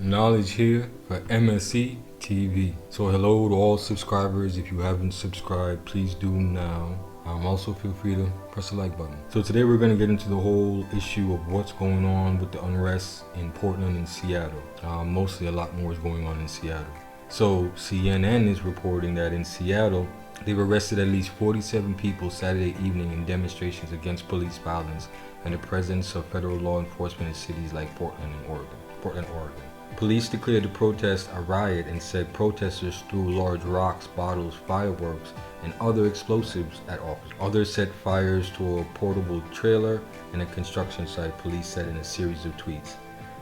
Knowledge here for MSC TV. So hello to all subscribers. If you haven't subscribed, please do now. Also feel free to press the like button. So today we're going to get into the whole issue of what's going on with the unrest in Portland and Seattle. Mostly a lot more is going on in Seattle. So CNN is reporting that in Seattle, they've arrested at least 47 people Saturday evening in demonstrations against police violence and the presence of federal law enforcement in cities like Portland, Oregon. Police declared the protest a riot and said protesters threw large rocks, bottles, fireworks, and other explosives at officers. Others set fires to a portable trailer and a construction site, police said in a series of tweets.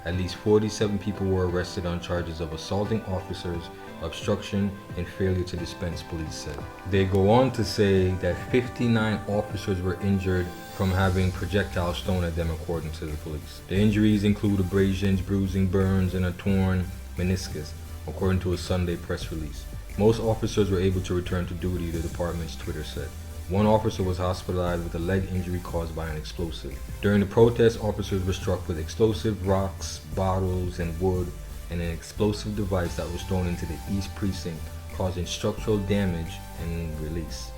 At least 47 people were arrested on charges of assaulting officers, obstruction, and failure to dispense, police said. They go on to say that 59 officers were injured from having projectiles thrown at them, according to the police. The injuries include abrasions, bruising, burns, and a torn meniscus, according to a Sunday press release. Most officers were able to return to duty, the department's Twitter said. One officer was hospitalized with a leg injury caused by an explosive. During the protest, officers were struck with explosive rocks, bottles, and wood, and an explosive device that was thrown into the East Precinct, causing structural damage and release.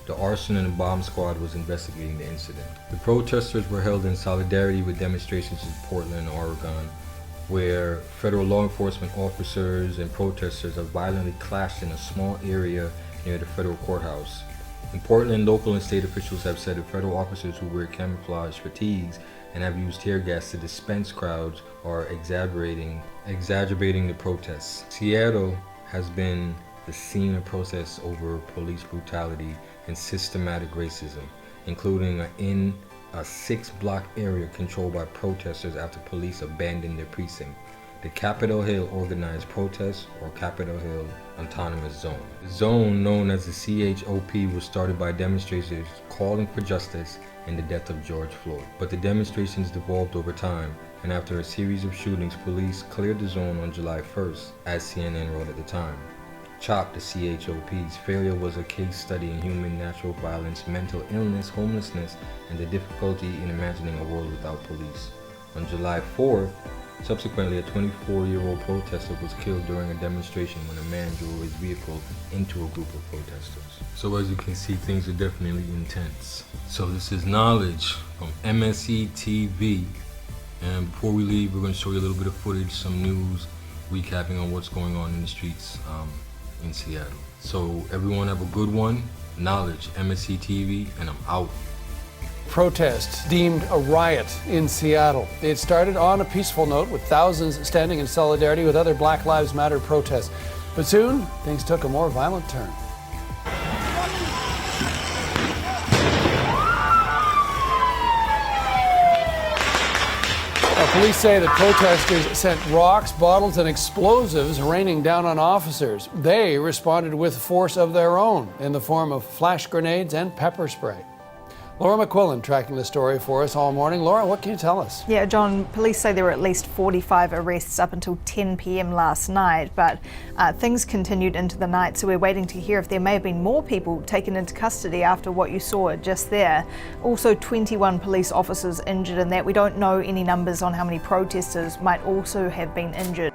The arson and the bomb squad was investigating the incident. The protesters were held in solidarity with demonstrations in Portland, Oregon, where federal law enforcement officers and protesters have violently clashed in a small area near the federal courthouse. In Portland, local and state officials have said that federal officers who wear camouflage fatigues and have used tear gas to disperse crowds are exacerbating the protests. Seattle has been the scene of protests over police brutality and systematic racism, including in a 6-block area controlled by protesters after police abandoned their precinct. The Capitol Hill organized protests, or Capitol Hill Autonomous Zone. The zone, known as the CHOP, was started by demonstrators calling for justice in the death of George Floyd. But the demonstrations devolved over time, and after a series of shootings, police cleared the zone on July 1st, as CNN wrote at the time. CHOP, the CHOP's failure was a case study in human natural violence, mental illness, homelessness, and the difficulty in imagining a world without police. On July 4th, subsequently, a 24-year-old protester was killed during a demonstration when a man drove his vehicle into a group of protesters. So as you can see, things are definitely intense. So this is Knowledge from MSC TV. And before we leave, we're going to show you a little bit of footage, some news, recapping on what's going on in the streets in Seattle. So everyone have a good one. Knowledge, MSC TV, and I'm out. Protests deemed a riot in Seattle. It started on a peaceful note with thousands standing in solidarity with other Black Lives Matter protests. But soon, things took a more violent turn. Police say that protesters sent rocks, bottles, and explosives raining down on officers. They responded with force of their own in the form of flash grenades and pepper spray. Laura McQuillan tracking the story for us all morning. Laura, what can you tell us? Yeah, John, police say there were at least 45 arrests up until 10 p.m. last night, but things continued into the night, so we're waiting to hear if there may have been more people taken into custody after what you saw just there. Also, 21 police officers injured in that. We don't know any numbers on how many protesters might also have been injured.